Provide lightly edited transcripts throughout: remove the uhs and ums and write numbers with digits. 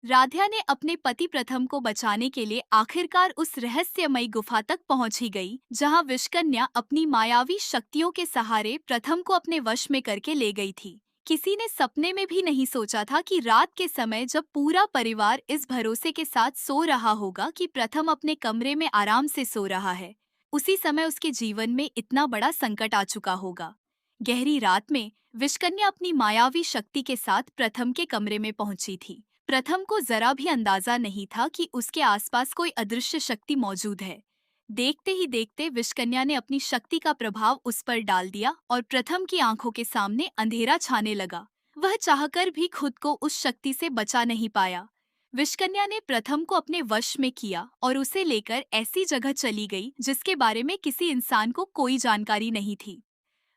राध्या ने अपने पति प्रथम को बचाने के लिए आखिरकार उस रहस्यमयी गुफा तक पहुंच ही गई, जहां विषकन्या अपनी मायावी शक्तियों के सहारे प्रथम को अपने वश में करके ले गई थी। किसी ने सपने में भी नहीं सोचा था कि रात के समय जब पूरा परिवार इस भरोसे के साथ सो रहा होगा कि प्रथम अपने कमरे में आराम से सो रहा है, उसी समय उसके जीवन में इतना बड़ा संकट आ चुका होगा। गहरी रात में विषकन्या अपनी मायावी शक्ति के साथ प्रथम के कमरे में पहुंची थी। प्रथम को जरा भी अंदाजा नहीं था कि उसके आसपास कोई अदृश्य शक्ति मौजूद है। देखते ही देखते विषकन्या ने अपनी शक्ति का प्रभाव उस पर डाल दिया और प्रथम की आंखों के सामने अंधेरा छाने लगा। वह चाहकर भी खुद को उस शक्ति से बचा नहीं पाया। विषकन्या ने प्रथम को अपने वश में किया और उसे लेकर ऐसी जगह चली गई जिसके बारे में किसी इंसान को कोई जानकारी नहीं थी।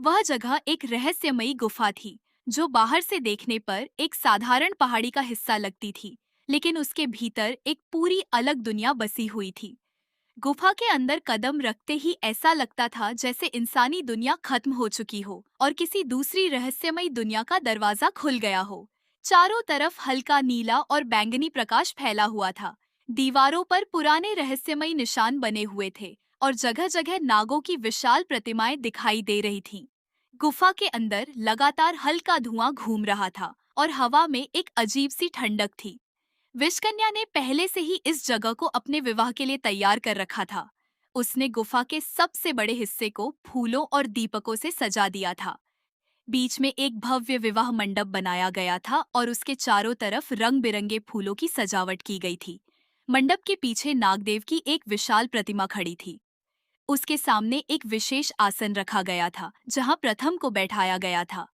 वह जगह एक रहस्यमयी गुफा थी, जो बाहर से देखने पर एक साधारण पहाड़ी का हिस्सा लगती थी, लेकिन उसके भीतर एक पूरी अलग दुनिया बसी हुई थी। गुफा के अंदर कदम रखते ही ऐसा लगता था जैसे इंसानी दुनिया खत्म हो चुकी हो और किसी दूसरी रहस्यमयी दुनिया का दरवाजा खुल गया हो। चारों तरफ हल्का नीला और बैंगनी प्रकाश फैला हुआ था। दीवारों पर पुराने रहस्यमयी निशान बने हुए थे और जगह जगह नागों की विशाल प्रतिमाएं दिखाई दे रही थीं। गुफा के अंदर लगातार हल्का धुआं घूम रहा था और हवा में एक अजीब सी ठंडक थी। विषकन्या ने पहले से ही इस जगह को अपने विवाह के लिए तैयार कर रखा था। उसने गुफा के सबसे बड़े हिस्से को फूलों और दीपकों से सजा दिया था। बीच में एक भव्य विवाह मंडप बनाया गया था और उसके चारों तरफ रंग बिरंगे फूलों की सजावट की गई थी। मंडप के पीछे नागदेव की एक विशाल प्रतिमा खड़ी थी। उसके सामने एक विशेष आसन रखा गया था, जहां प्रथम को बैठाया गया था।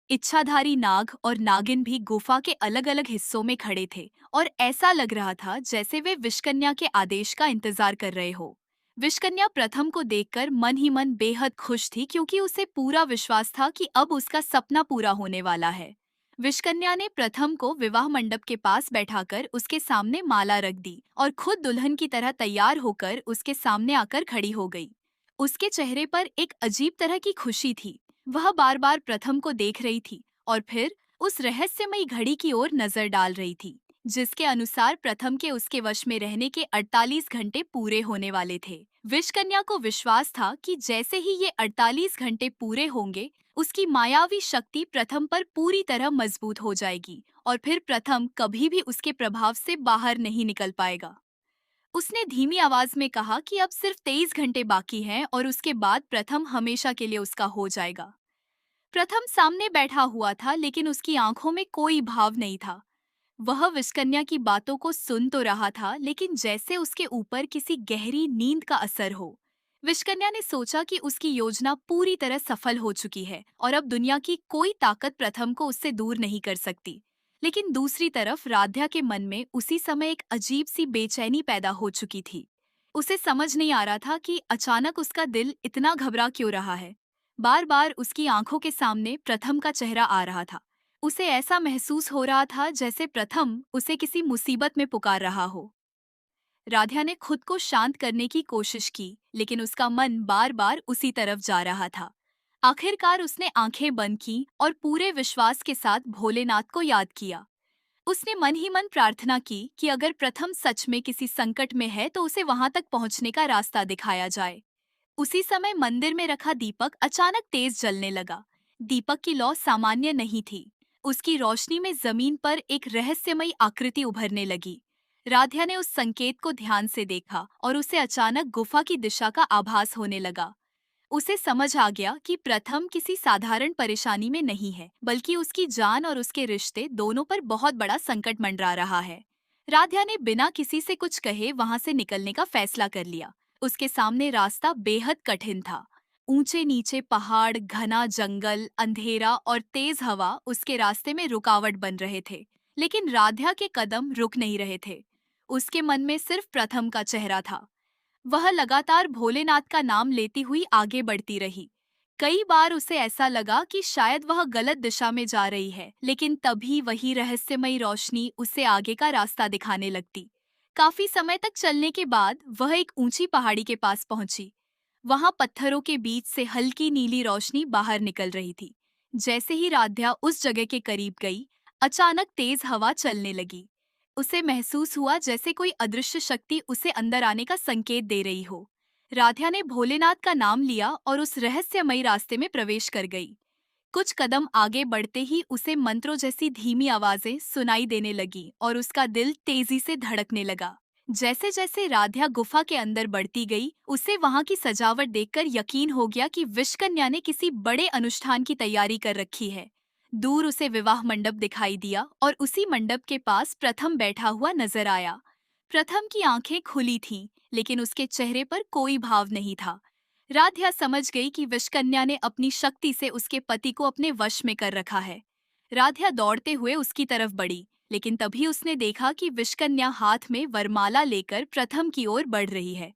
इच्छाधारी नाग और नागिन भी गुफा के अलग अलग हिस्सों में खड़े थे और ऐसा लग रहा था जैसे वे विषकन्या के आदेश का इंतजार कर रहे हो। विषकन्या प्रथम को देखकर मन ही मन बेहद खुश थी, क्योंकि उसे पूरा विश्वास था कि अब उसका सपना पूरा होने वाला है। विषकन्या ने प्रथम को विवाह मंडप के पास बैठाकर उसके सामने माला रख दी और खुद दुल्हन की तरह तैयार होकर उसके सामने आकर खड़ी हो गई। उसके चेहरे पर एक अजीब तरह की खुशी थी। वह बार बार प्रथम को देख रही थी और फिर उस रहस्यमयी घड़ी की ओर नजर डाल रही थी, जिसके अनुसार प्रथम के उसके वश में रहने के 48 घंटे पूरे होने वाले थे। विषकन्या को विश्वास था कि जैसे ही ये 48 घंटे पूरे होंगे, उसकी मायावी शक्ति प्रथम पर पूरी तरह मजबूत हो जाएगी और फिर प्रथम कभी भी उसके प्रभाव से बाहर नहीं निकल पाएगा। उसने धीमी आवाज में कहा कि अब सिर्फ 23 घंटे बाकी हैं और उसके बाद प्रथम हमेशा के लिए उसका हो जाएगा। प्रथम सामने बैठा हुआ था, लेकिन उसकी आंखों में कोई भाव नहीं था। वह विषकन्या की बातों को सुन तो रहा था, लेकिन जैसे उसके ऊपर किसी गहरी नींद का असर हो। विषकन्या ने सोचा कि उसकी योजना पूरी तरह सफल हो चुकी है और अब दुनिया की कोई ताकत प्रथम को उससे दूर नहीं कर सकती। लेकिन दूसरी तरफ राध्या के मन में उसी समय एक अजीब सी बेचैनी पैदा हो चुकी थी। उसे समझ नहीं आ रहा था कि अचानक उसका दिल इतना घबरा क्यों रहा है। बार बार उसकी आंखों के सामने प्रथम का चेहरा आ रहा था। उसे ऐसा महसूस हो रहा था जैसे प्रथम उसे किसी मुसीबत में पुकार रहा हो। राध्या ने खुद को शांत करने की कोशिश की, लेकिन उसका मन बार बार उसी तरफ जा रहा था। आखिरकार उसने आंखें बंद की और पूरे विश्वास के साथ भोलेनाथ को याद किया। उसने मन ही मन प्रार्थना की कि अगर प्रथम सच में किसी संकट में है तो उसे वहां तक पहुंचने का रास्ता दिखाया जाए। उसी समय मंदिर में रखा दीपक अचानक तेज जलने लगा। दीपक की लौ सामान्य नहीं थी। उसकी रोशनी में जमीन पर एक रहस्यमयी आकृति उभरने लगी। राध्या ने उस संकेत को ध्यान से देखा और उसे अचानक गुफा की दिशा का आभास होने लगा। उसे समझ आ गया कि प्रथम किसी साधारण परेशानी में नहीं है, बल्कि उसकी जान और उसके रिश्ते दोनों पर बहुत बड़ा संकट मंडरा रहा है। राध्या ने बिना किसी से कुछ कहे वहां से निकलने का फैसला कर लिया। उसके सामने रास्ता बेहद कठिन था। ऊंचे नीचे पहाड़, घना जंगल, अंधेरा और तेज हवा उसके रास्ते में रुकावट बन रहे थे। लेकिन राध्या के कदम रुक नहीं रहे थे। उसके मन में सिर्फ प्रथम का चेहरा था। वह लगातार भोलेनाथ का नाम लेती हुई आगे बढ़ती रही। कई बार उसे ऐसा लगा कि शायद वह गलत दिशा में जा रही है, लेकिन तभी वही रहस्यमयी रोशनी उसे आगे का रास्ता दिखाने लगती। काफी समय तक चलने के बाद वह एक ऊंची पहाड़ी के पास पहुंची। वहां पत्थरों के बीच से हल्की नीली रोशनी बाहर निकल रही थी। जैसे ही राध्या उस जगह के करीब गई, अचानक तेज हवा चलने लगी। उसे महसूस हुआ जैसे कोई अदृश्य शक्ति उसे अंदर आने का संकेत दे रही हो। राधा ने भोलेनाथ का नाम लिया और उस रहस्यमयी रास्ते में प्रवेश कर गई। कुछ कदम आगे बढ़ते ही उसे मंत्रों जैसी धीमी आवाजें सुनाई देने लगी और उसका दिल तेजी से धड़कने लगा। जैसे जैसे राधा गुफा के अंदर बढ़ती गई, उसे वहां की सजावट देखकर यकीन हो गया कि विश्वकन्या ने किसी बड़े अनुष्ठान की तैयारी कर रखी है। दूर उसे विवाह मंडप दिखाई दिया और उसी मंडप के पास प्रथम बैठा हुआ नजर आया। प्रथम की आंखें खुली थीं, लेकिन उसके चेहरे पर कोई भाव नहीं था। राध्या समझ गई कि विश्वकन्या ने अपनी शक्ति से उसके पति को अपने वश में कर रखा है। राध्या दौड़ते हुए उसकी तरफ बढ़ी, लेकिन तभी उसने देखा कि विश्वकन्या हाथ में वरमाला लेकर प्रथम की ओर बढ़ रही है।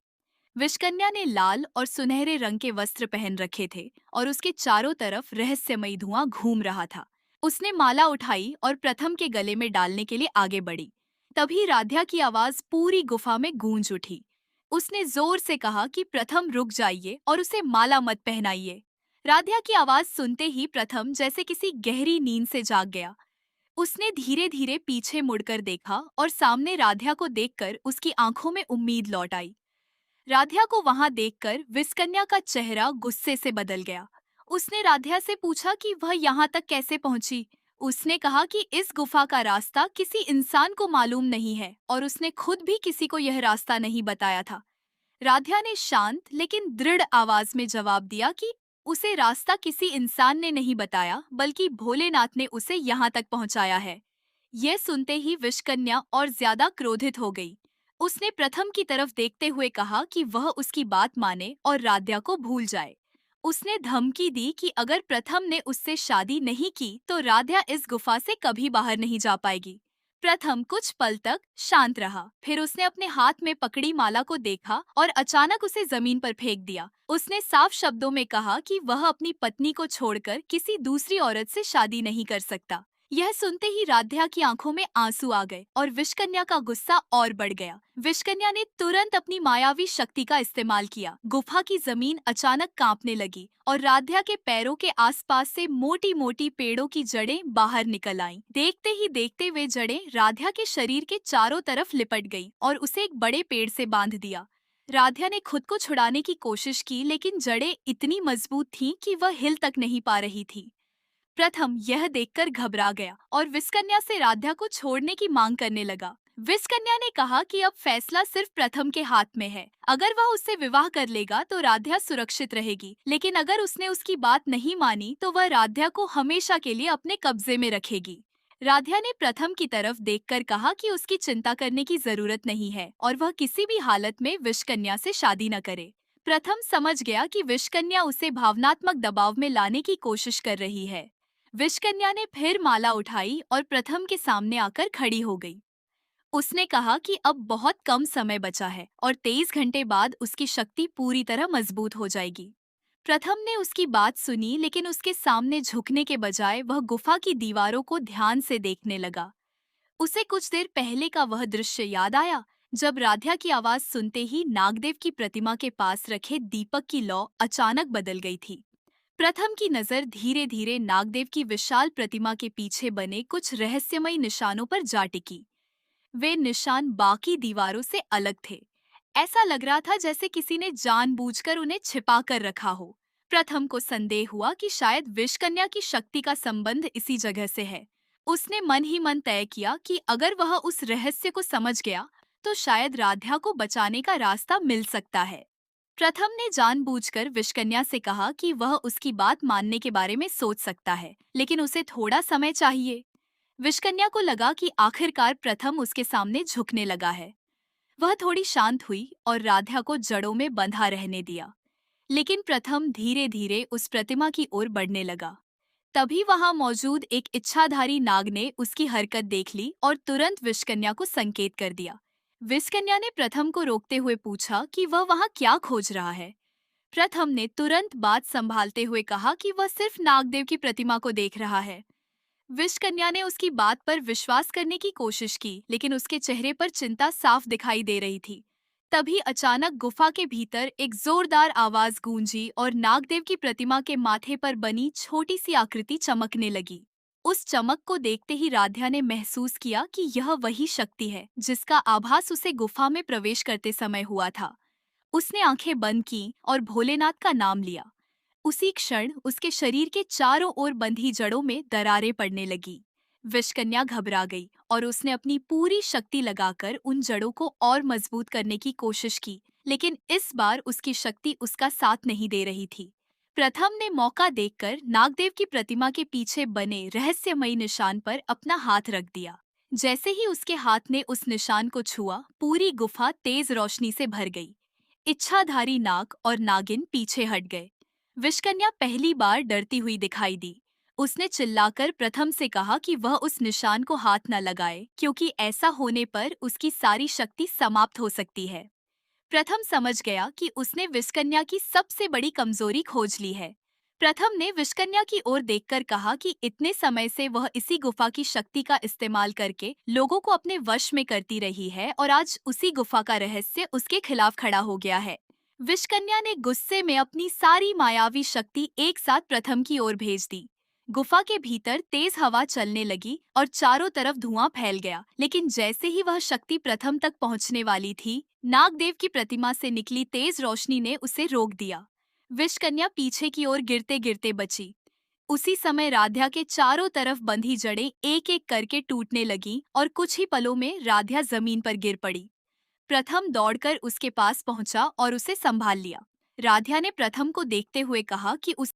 विश्वकन्या ने लाल और सुनहरे रंग के वस्त्र पहन रखे थे और उसके चारों तरफ रहस्यमयी धुआं घूम रहा था। उसने माला उठाई और प्रथम के गले में डालने के लिए आगे बढ़ी। तभी राध्या की आवाज पूरी गुफा में गूंज उठी। उसने जोर से कहा कि प्रथम रुक जाइए और उसे माला मत पहनाइए। राध्या की आवाज सुनते ही प्रथम जैसे किसी गहरी नींद से जाग गया। उसने धीरे धीरे पीछे मुड़कर देखा और सामने राध्या को देखकर उसकी आंखों में उम्मीद लौट आई। राध्या को वहां देखकर विस्कन्या का चेहरा गुस्से से बदल गया। उसने राध्या से पूछा कि वह यहाँ तक कैसे पहुंची। उसने कहा कि इस गुफा का रास्ता किसी इंसान को मालूम नहीं है और उसने खुद भी किसी को यह रास्ता नहीं बताया था। राध्या ने शांत लेकिन दृढ़ आवाज में जवाब दिया कि उसे रास्ता किसी इंसान ने नहीं बताया, बल्कि भोलेनाथ ने उसे यहाँ तक पहुँचाया है। यह सुनते ही विश्वकन्या और ज्यादा क्रोधित हो गई। उसने प्रथम की तरफ देखते हुए कहा कि वह उसकी बात माने और राध्या को भूल जाए। उसने धमकी दी कि अगर प्रथम ने उससे शादी नहीं की तो राध्या इस गुफा से कभी बाहर नहीं जा पाएगी। प्रथम कुछ पल तक शांत रहा, फिर उसने अपने हाथ में पकड़ी माला को देखा और अचानक उसे जमीन पर फेंक दिया। उसने साफ शब्दों में कहा कि वह अपनी पत्नी को छोड़कर किसी दूसरी औरत से शादी नहीं कर सकता। यह सुनते ही राध्या की आंखों में आंसू आ गए और विश्वकन्या का गुस्सा और बढ़ गया। विश्वकन्या ने तुरंत अपनी मायावी शक्ति का इस्तेमाल किया। गुफा की जमीन अचानक कांपने लगी और राध्या के पैरों के आसपास से मोटी मोटी पेड़ों की जड़ें बाहर निकल आईं। देखते ही देखते वे जड़ें राध्या के शरीर के चारों तरफ लिपट गईं और उसे एक बड़े पेड़ से बांध दिया। राध्या ने खुद को छुड़ाने की कोशिश की, लेकिन जड़ें इतनी मजबूत थीं कि वह हिल तक नहीं पा रही थी। प्रथम यह देखकर घबरा गया और विस्कन्या से राध्या को छोड़ने की मांग करने लगा। विस्कन्या ने कहा कि अब फैसला सिर्फ प्रथम के हाथ में है। अगर वह उससे विवाह कर लेगा तो राध्या सुरक्षित रहेगी, लेकिन अगर उसने उसकी बात नहीं मानी तो वह राध्या को हमेशा के लिए अपने कब्जे में रखेगी। राध्या ने प्रथम की तरफ देखकर कहा कि उसकी चिंता करने की जरूरत नहीं है और वह किसी भी हालत में विश्वकन्या से शादी न करे। प्रथम समझ गया कि विश्वकन्या उसे भावनात्मक दबाव में लाने की कोशिश कर रही है। विश्वकन्या ने फिर माला उठाई और प्रथम के सामने आकर खड़ी हो गई। उसने कहा कि अब बहुत कम समय बचा है और 23 घंटे बाद उसकी शक्ति पूरी तरह मजबूत हो जाएगी। प्रथम ने उसकी बात सुनी, लेकिन उसके सामने झुकने के बजाय वह गुफा की दीवारों को ध्यान से देखने लगा। उसे कुछ देर पहले का वह दृश्य याद आया, जब राध्या की आवाज सुनते ही नागदेव की प्रतिमा के पास रखे दीपक की लौ अचानक बदल गई थी। प्रथम की नजर धीरे धीरे नागदेव की विशाल प्रतिमा के पीछे बने कुछ रहस्यमयी निशानों पर जा टिकी। वे निशान बाकी दीवारों से अलग थे। ऐसा लग रहा था जैसे किसी ने जानबूझकर उन्हें छिपा कर रखा हो। प्रथम को संदेह हुआ कि शायद विषकन्या की शक्ति का संबंध इसी जगह से है। उसने मन ही मन तय किया कि अगर वह उस रहस्य को समझ गया तो शायद राध्या को बचाने का रास्ता मिल सकता है। प्रथम ने जानबूझकर विषकन्या से कहा कि वह उसकी बात मानने के बारे में सोच सकता है, लेकिन उसे थोड़ा समय चाहिए। विषकन्या को लगा कि आखिरकार प्रथम उसके सामने झुकने लगा है। वह थोड़ी शांत हुई और राधा को जड़ों में बंधा रहने दिया। लेकिन प्रथम धीरे धीरे उस प्रतिमा की ओर बढ़ने लगा। तभी वहां मौजूद एक इच्छाधारी नाग ने उसकी हरकत देख ली और तुरंत विषकन्या को संकेत कर दिया। विषकन्या ने प्रथम को रोकते हुए पूछा कि वह वहां क्या खोज रहा है। प्रथम ने तुरंत बात संभालते हुए कहा कि वह सिर्फ नागदेव की प्रतिमा को देख रहा है। विषकन्या ने उसकी बात पर विश्वास करने की कोशिश की, लेकिन उसके चेहरे पर चिंता साफ दिखाई दे रही थी। तभी अचानक गुफा के भीतर एक जोरदार आवाज गूंजी और नागदेव की प्रतिमा के माथे पर बनी छोटी सी आकृति चमकने लगी। उस चमक को देखते ही राध्या ने महसूस किया कि यह वही शक्ति है जिसका आभास उसे गुफा में प्रवेश करते समय हुआ था। उसने आंखें बंद की और भोलेनाथ का नाम लिया। उसी क्षण उसके शरीर के चारों ओर बंधी जड़ों में दरारें पड़ने लगी। विषकन्या घबरा गई और उसने अपनी पूरी शक्ति लगाकर उन जड़ों को और मजबूत करने की कोशिश की, लेकिन इस बार उसकी शक्ति उसका साथ नहीं दे रही थी। प्रथम ने मौका देखकर नागदेव की प्रतिमा के पीछे बने रहस्यमयी निशान पर अपना हाथ रख दिया। जैसे ही उसके हाथ ने उस निशान को छुआ, पूरी गुफा तेज रोशनी से भर गई। इच्छाधारी नाग और नागिन पीछे हट गए। विषकन्या पहली बार डरती हुई दिखाई दी। उसने चिल्लाकर प्रथम से कहा कि वह उस निशान को हाथ न लगाए, क्योंकि ऐसा होने पर उसकी सारी शक्ति समाप्त हो सकती है। प्रथम समझ गया कि उसने विषकन्या की सबसे बड़ी कमजोरी खोज ली है। प्रथम ने विषकन्या की ओर देखकर कहा कि इतने समय से वह इसी गुफा की शक्ति का इस्तेमाल करके लोगों को अपने वश में करती रही है और आज उसी गुफा का रहस्य उसके खिलाफ खड़ा हो गया है। विषकन्या ने गुस्से में अपनी सारी मायावी शक्ति एक साथ प्रथम की ओर भेज दी। गुफा के भीतर तेज हवा चलने लगी और चारों तरफ धुआं फैल गया, लेकिन जैसे ही वह शक्ति प्रथम तक पहुंचने वाली थी, नागदेव की प्रतिमा से निकली तेज रोशनी ने उसे रोक दिया। विषकन्या पीछे की ओर गिरते गिरते बची। उसी समय राध्या के चारों तरफ बंधी जड़ें एक एक करके टूटने लगीं और कुछ ही पलों में राध्या जमीन पर गिर पड़ी। प्रथम दौड़कर उसके पास पहुंचा और उसे संभाल लिया। राध्या ने प्रथम को देखते हुए कहा कि उस